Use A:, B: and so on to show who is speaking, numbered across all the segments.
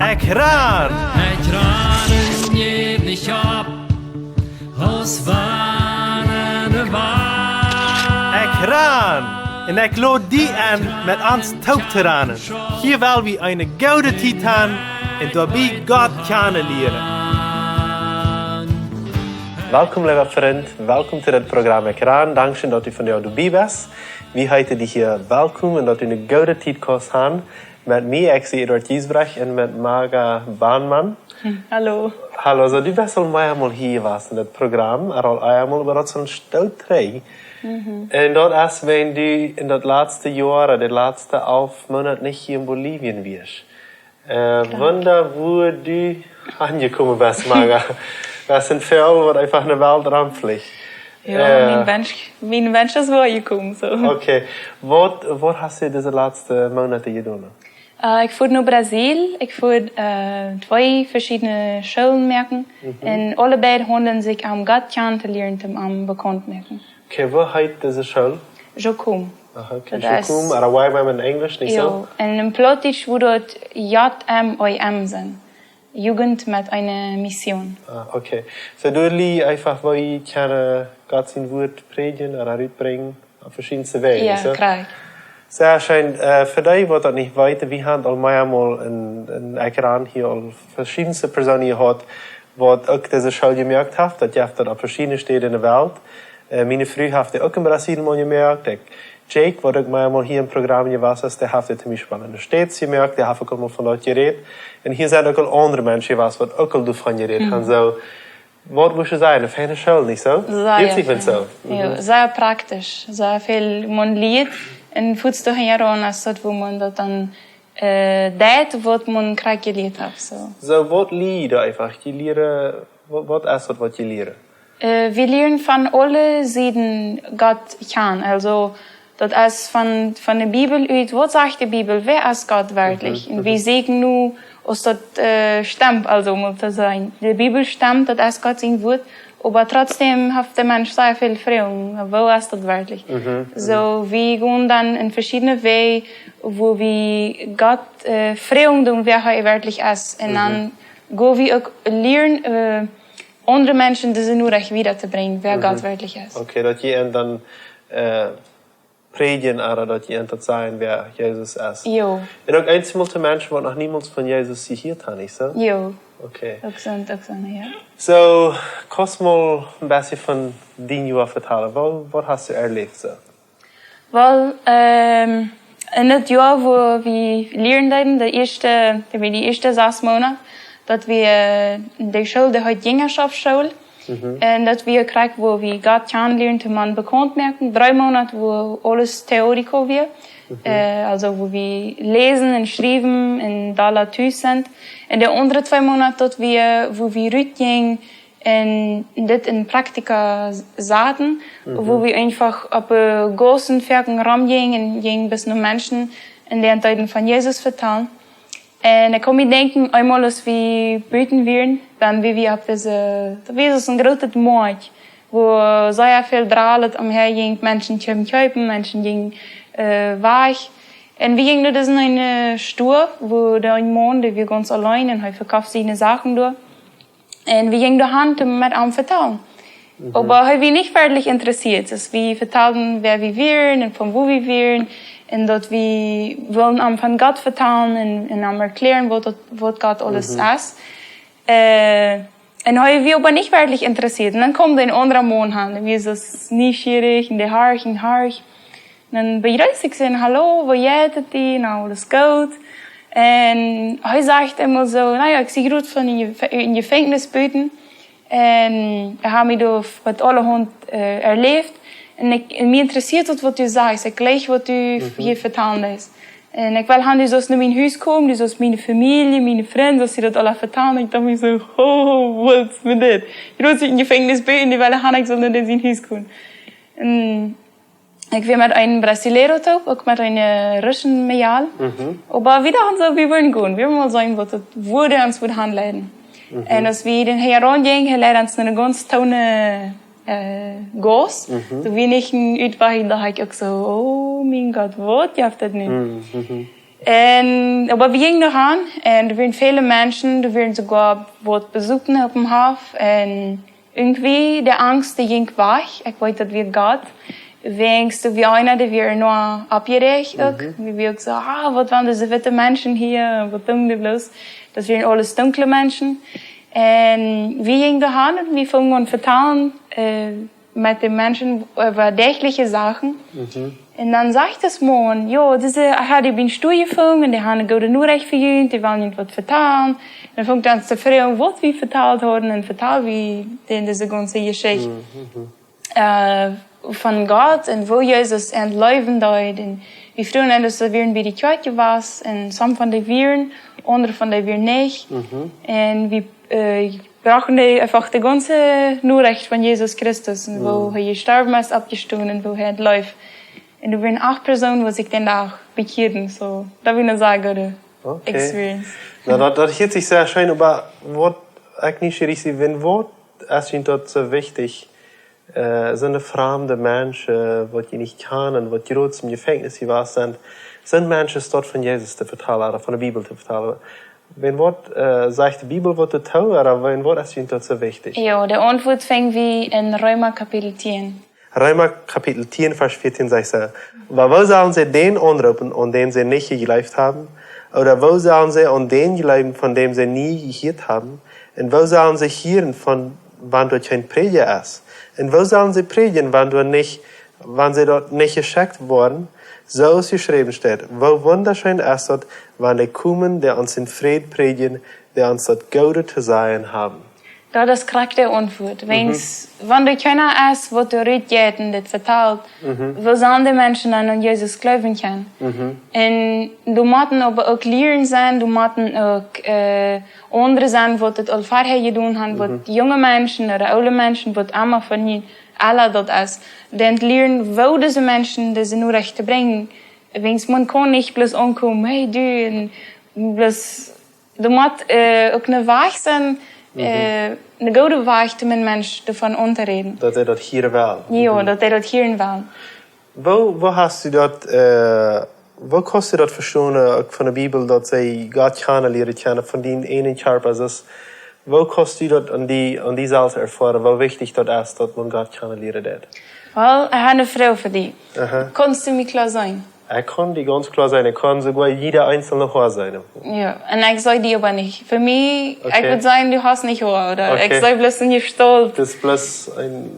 A: Ekran!
B: Ekranen geef niet op, als wanneer waar.
A: Ekran! En ik lood die aan met ons touwteranen. Hier wil we een gouden titan en daarbij God kennen leren. Welkom, lieve vriend. Welkom zu dit programma Ekran. Dankeschön, dat u van jou dabei bent. We heten die hier welkom en dat u een gouden tijd kost hebben. Met mij, ik zie Eduard Giesbrecht en met Marga Bahnman.
C: Hallo.
A: Hallo, so du bist al eenmaal hier was in het programma, er al eenmaal, maar dat is een stout trei. En dat is wenn du in dat laatste jaar, de laatste 11 maanden niet hier in Bolivien was. Wunder, wo du angekommen bist, Marga. Das sind veel wat einfach eine Weltrampflicht.
C: Ja, mijn wens is wel gekomen. So.
A: Okay, wat hast du deze laatste maanden gedaan?
C: Ik voer naar Brazil. Ik voer 2 verschiedene Schulen merken. En allebei handeln zich om God kennen te leren, om bekend merken.
A: Okay, wo heet deze school?
C: Jocum.
A: Aha, okay, Jocum. Maar wij hebben in Engels niet zo?
C: Ja, en in Plottisch wordt het JMOM zijn. Jugend met een Mission.
A: Ah, okay. So du li einfach, wo ich kann Gott sein Wort predigen oder uitbringen auf verschiedenste Wege.
C: Ja,
A: so?
C: klar.
A: Sehr schön. Für dich, was das nicht weiter, wir haben allemaal in Ekran hier al verschiedenste Personen gehad, wat auch diese Schule gemerkt haben, dass je das auf verschiedenen Städten in der Welt. Meine Frau hat das auch in Brasilien mal gemerkt. Jake, wat ik mal hier im Programm gewas ist, der hat zum Beispiel in der Stadt gemerkt, der hat auch mal von dort geredet. Und hier sind auch andere Menschen gewas, wat auch davon geredet haben. So, was muss ich sagen? Eine feine Schule, nicht so?
C: Sehr
A: fein. So.
C: Ja, sehr praktisch. Sehr viel, man lernt en voets te gaan als dat wo man dat dan deed wat man krijgt geleerd heeft.
A: So, wat leer je einfach? Je leren, wat is dat wat je leren?
C: Wir lernen von alle Seiten Gott kennen. Also, das ist von der Bibel uit. Was sagt die Bibel? Wer ist Gott wirklich? Und wir sehen nur, was das stimmt, also, muss das sein. Die Bibel stimmt, das ist Gott sein Wort. Aber trotzdem hat der Mensch sehr viel Fragen. Wo ist das wirklich? So, wir gehen dann in verschiedene Wege, wo wir Gott Fragen tun, wer er wirklich ist. Und dann gehen wir auch lernen, andere Menschen diese nur recht wiederzubringen, wer Gott wirklich ist.
A: Okay, dat je dan predigen, oder dat je dat zijn, wer Jesus ist.
C: Jo.
A: En ook einzelne Menschen, die noch niemals von Jesus gehört haben, nicht so?
C: Jo.
A: Okay.
C: Ook zo, ja.
A: So, kannst du mal ein bisschen von deinem Jahr vertellen? Was hast du erlebt? So?
C: Wel, in het jaar wo wir lernen, die eerste 6 Monate, dat wir die Schule, die heute Jüngerschaftsschule, und dat wir krijgen, wo wir Gott kennenlernen, die man bekannt merken. 3 Monate, wo alles theoretisch wird. Also, wo wir lesen und schreiben und da Latüs sind. Und die andere 2 Monate, wo wir rütgen und das in Praktika zaten, wo wir einfach auf großen Werken rumgehen und gehen bis nur Menschen in den Zeiten von Jesus vertellen. Und ich kann mir denken, einmal, als wir beten werden, dann wie wir auf das ist ein großes Markt, wo sehr viel Drahlet umherging, Menschen kommen kaufen, Menschen gingen weich. Und wir gingen das in eine Stur, wo da ein Mann, der wir ganz allein, und er verkauft seine Sachen durch. Und wir gingen da Hand mit ihm vertellen. Aber er war nicht wirklich interessiert. Also wir vertellen, wer wir wären und von wo wir wären. Und dat wir wollen am von Gott vertellen und am erklären, was Gott alles ist. Und er war aber nicht wirklich interessiert. Und dann kommt ein anderer Mann an, wir so neugierig, und der harch. Und dann begrüße ich sie, hallo, wo geht die? Na, alles gut. Und er sagt immer so, naja, ich sehe gut von in Gefängnis beten. Und er hat mich da mit allerhand erlebt. En mij interesseert het wat u zegt. Ik lees wat u hier vertellen is. En ik wil gaan dus naar mijn huis komen, dus mijn familie, mijn vrienden, als ze dat alle vertellen. Ik dacht me zo, oh, wat is met dit? Je moet in gevangenis bij en die willen gaan, ik zal naar zijn huis komen. En ik ben met een Brasileiro top, ook met een Russen Mejal. Maar we dachten zo, we willen gaan. We willen mal sagen, wat het woorden ons moet gaan leiden. En als we den herangingen, leiden ons naar een ganz toune goos. So wenig uitwaaien, dacht ik ook zo, oh mijn god, wat, je hebt dat nu. En, aber wir gingen daran und da waren viele Menschen, da waren sogar wat besuchen auf dem Hof und irgendwie die Angst, die ging weg. Ich weiß, das wird Gott. Wenigstens wie einer, der wir nur abgerechnet. Wie wir gesagt, was waren diese witte Menschen hier, was tun die bloß? Das waren alles dunkle Menschen. Und wir gingen daran und wir fingen an vertellen, mit den Menschen über tägliche Sachen. Und dann sagt das Mann, ja, die bin studiefilm und die haben gute Nachricht für ihn, die wollen was vertellen. Und dann fängt dann zu fragen, was wir vertelt haben und vertellen wie diese ganze Geschichte von Gott und wo Jesus entlaufen dort. Und wir früher das wären bei die Kirche was und some von den Viren, andere von den Viren nicht. Und wir brauchen einfach die ganze Nachricht von Jesus Christus und wo er gestorben ist, abgestorben und wo er entläuft. Und da waren 8 Personen, die sich den Tag bekehren. So, da will ich sagen, gute Experience.
A: Na, das hört sich sehr schön, aber was eigentlich richtig, wenn was ist dort so wichtig, sind fremde Menschen, die nicht kennen, die gerade zum Gefängnis waren, sind Menschen dort von Jesus zu vertellen oder von der Bibel zu vertellen. Wenn was sagt die Bibel, was zu tun, oder wenn was ist dort so wichtig?
C: Ja, der Antwort fängt wie in Römer Kapitel 10.
A: Römer Kapitel 10, Vers 14 sagt so, wo sollen sie den anrufen, an den sie nicht gelebt haben? Oder wo sollen sie an den glauben, von dem sie nie gehört haben? Und wo sollen sie hören, von wann du kein Prediger ist? Und wo sollen sie predigen, wann sie dort nicht geschickt wurden? So ist geschrieben steht, wo wunderschön ist dort, wann die kommen, die uns in Frieden predigen, die uns dort Gute zu sein haben.
C: Ja, das kriegt der Antwort. Wenn du keiner ist, was du redest und das vertelt, wo sollen die Menschen dann an Jesus glauben können? Und du musst aber auch lernen sein, du musst auch andere sein, die das all vorher getan haben, was junge Menschen oder alte Menschen, was immer von ihnen alle dort ist. Dann lernen, wo diese Menschen diese Nachrichten bringen. Wenn man kann nicht bloß ankommen, hey du, und bloß, du musst auch eine Weg sein, eine gute Weg, um einen Menschen davon unterreden.
A: Dass er das hier will.
C: Ja, dass er das hören will.
A: Wo hast du dort, wo kannst du dort verstehen von der Bibel, dass sie Gott kennenlernen können, von den einen Körper? Wo kannst du dort an die Salz erfahren, wo wichtig das ist, dass man Gott kennenlernen wird?
C: Well, ich habe eine Frage für dich. Kannst du mir klar sein?
A: Ich kann die ganz klar sein. Ich kann sogar jeder einzelne Haar sein.
C: Ja, und ich sage dir aber nicht. Für mich, ich würde sagen, du hast nicht Haar, oder? Ich sage bloß ein Gestalt.
A: Das ist bloß ein...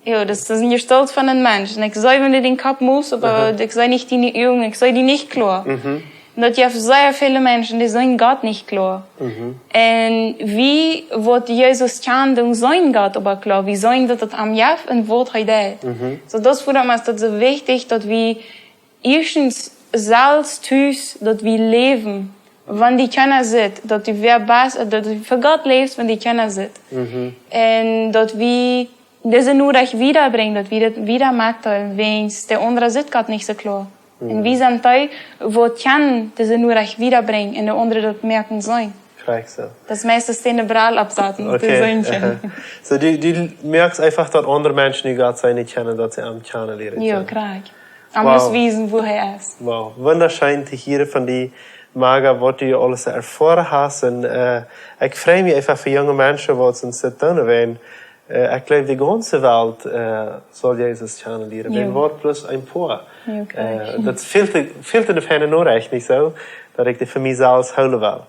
C: Ja, das ist ein Gestalt von einem Menschen. Ich sage, wenn du den Kopf musst, aber ich sage nicht deine Augen, ich sage die nicht klar. Und das gibt sehr viele Menschen, die sagen Gott nicht klar. Und wie wird Jesus kennen, sein Gott aber klar? Wie sagen das am Jaf und was er tut? So, das ist so wichtig, dass wir erstens selbst tust, dass wir leben, wenn die Kinder sind, dass du für Gott lebst, wenn die Kinder sind. Und dass wir diese Nachricht wiederbringen, dass wir das wieder mitteilen, wenn der andere sieht Gott nicht so klar. Und wir sind da, wo kann diese Nachricht wiederbringen und der andere das merken sein.
A: So.
C: Das meiste ist den Brall absagen.
A: So, du merkst einfach, dass andere Menschen die Gott sei nicht kennen, dass sie am kennenlernen.
C: Ja, krieg. Man muss wissen, wo er ist.
A: Wow, wunderschön zu hören von die Maga, was du alles erfahren hast. Und ich freue mich einfach für junge Menschen, die uns das tun wollen. Ich glaube, die ganze Welt soll Jesus kennenlernen. Wenn Wort plus ein paar. Das fehlt in der Nachricht nicht so, dass ich die für mich selbst holen will.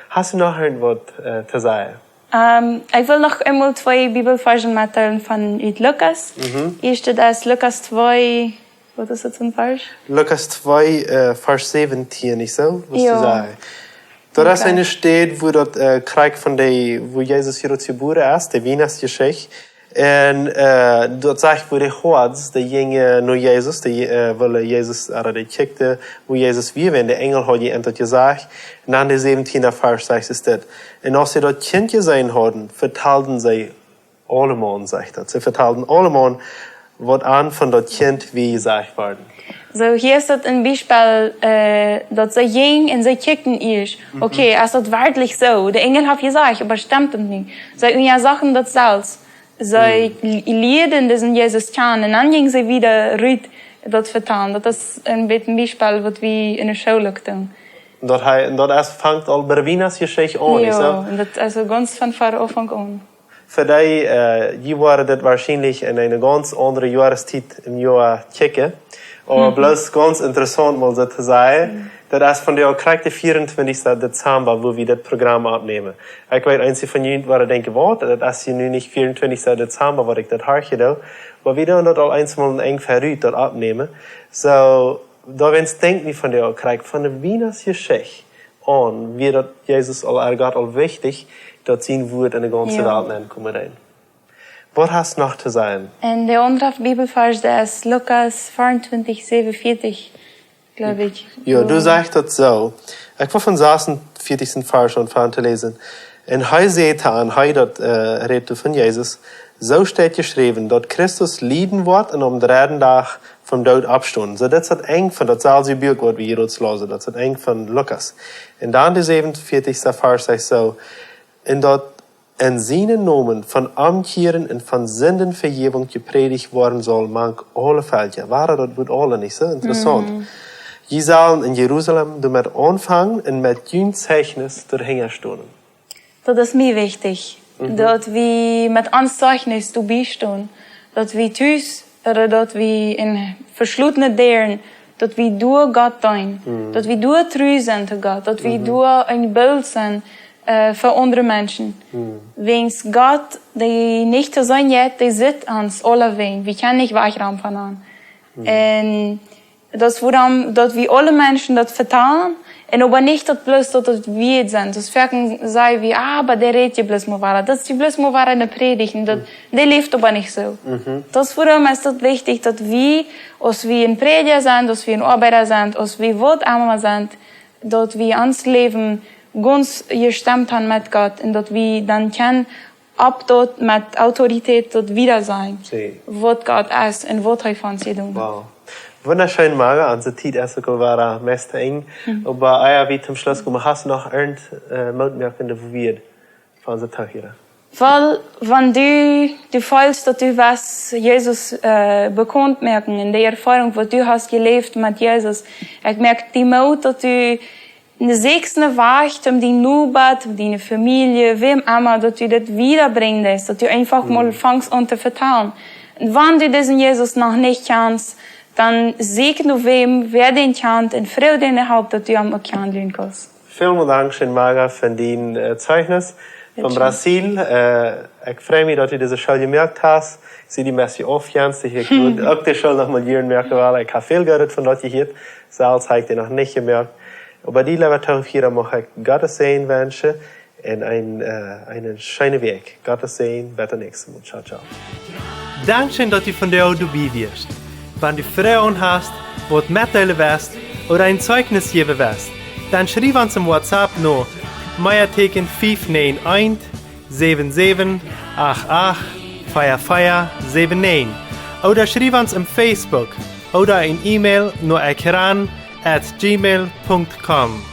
A: Hast du noch ein Wort zu sagen?
C: Ich will noch einmal 2 Bibelversen mitteilen von Lukas. Erste, das ist Lukas 2, was ist das ein Vers?
A: Lukas 2, Vers 17, nicht so? Was du sagst. Da ist eine steht, wo dort Krieg von wo Jesus hier geboren ist, der Weihnachtsgeschichte. Und dort sagt, wo die Hords, die gingen nur Jesus, weil Jesus, oder die kickte, wo Jesus wir, wenn der Engel hat geändert gesagt. Und dann der 17. Vers sagt es das. Und als sie dort Kind gesehen hatten, verteilten sie allemal, sagt das. Sie verteilten allemal, was an von dort Kind wie gesagt worden.
C: So, hier ist das ein Beispiel, dass sie gingen und sie kickten erst. Okay, ist das wirklich so? Der Engel hat gesagt, aber stimmt das nicht. Sie ja Sachen das selbst. Sie lehrten diesen Jesus kennen und dann gingen sie wieder das vertellen. Das ist ein Beispiel, was wir in der Schule tun.
A: Und dort fängt al bij de Weihnachtsgeschichte an.
C: Ja, und das also ganz von Anfang an.
A: Für die, die waren das wahrscheinlich in eine ganz andere Jahreszeit im Jahr checken. Aber bloß ganz interessant mal so zu sagen, dass von der kriegt der 24. Dezember, wo wir das Programm abnehmen. Ich weiß, einige von Ihnen waren denken, was, das ist ja nun nicht 24. Dezember, was ich das harche da. Aber wir dann das all einmal eng verrückt dort abnehmen. So, da wenn es denkt nicht von der kriegt, von der Weihnachtsgeschichte an, wie das Jesus all wichtig, dat zien woord in de ganze Welt nemen komen rein. Wat hast noch zu sagen?
C: En de andere Bibelvers, dat is Lukas 24, 47, glaube ich.
A: Ja, du sagst das so. Ich war von 46. Vers schon fahren zu lesen. En hij seht an, hij dat redet von Jesus, so steht geschrieben, dat Christus lieden wordt en om de derde dag vom Tod abstunden. So, das ist eng von das selbe Buch, was wir hier uns lesen. Das ist eng von Lukas. Und dann der 47. Vers sagt so, en dat in seinen Namen von Amtieren und von Sündenvergebung gepredigt worden soll, mank alle Fälle. Ja, waren das wird alle nicht so interessant. Je sollen in Jerusalem damit anfangen und mit jün Zeichnis dahinter stehen.
C: Dat is mij wichtig. Dat we met ons Zeichnis dabei stehen. Dat we thuis, oder dat we in verschlossene deuren, dat we door Gott zijn. Dat we door treu zijn te God. Dat we door een beeld zijn für andere Menschen. Wens Gott, die nicht zu sein jetzt, die sieht uns alle wen. Wir können nicht wegräumen von an. Und das woran, dass wir alle Menschen das vertalen, und aber nicht dat bloß, dass wir sind. Das wirken sei wie, aber der redet ja bloß mal wahr. Das ist ja bloß mal wahr in der Predigt. Und der lebt aber nicht so. Das woran ist das wichtig, dass wir, als wir ein Prediger sind, als wir ein Arbeiter sind, als wir was einmal sind, dass wir uns leben, ganz gestimmt haben mit Gott und dass wir dann können ab dort mit Autorität dort wieder sein, was Gott ist und was er von uns tun.
A: Wow. Wunderschön, Maga. Unsere Zeit war meist eng. Aber wie zum Schluss kommen, hast du noch Mutmerkende, wo wir von unserer Tag hier?
C: Weil, wenn du fühlst, dass du was Jesus bekannt merken, in der Erfahrung, was du hast gelebt mit Jesus, ich merke die Mut, dass du eine sechste Wacht um die Nubat, um deine Familie, wem immer, dass du das wiederbringst, dass du einfach mal fängst an zu vertrauen. Und wenn du diesen Jesus noch nicht kennst, dann segne du wem, wer den kennt, und Freude in der Haupt, dass du am kennenlernen kannst. Vielen
A: Dank, Maga, für dein Zeugnis von Brasil. Ich freue mich, dass du diese Schule gemerkt hast. Ich sehe die Messe aufjänst. Ich würde auch die Schule noch mal hier merken, weil ich habe viel gehört von dort hier. Selbst habe ich die noch nicht gemerkt. Aber die Leute hier mache ich Gottes Segen wünschen und einen schönen Weg. Gottes Segen, bis zum nächsten Mal. Ciao, ciao.
D: Dankeschön, dass du von der dabei wirst. Wenn du Fragen hast, was mitteilen willst oder ein Zeugnis geben willst, dann schreib uns im WhatsApp noch Meierteken 591 77 88 4479 oder schreib uns im Facebook oder ein E-Mail nur ekran@gmail.com.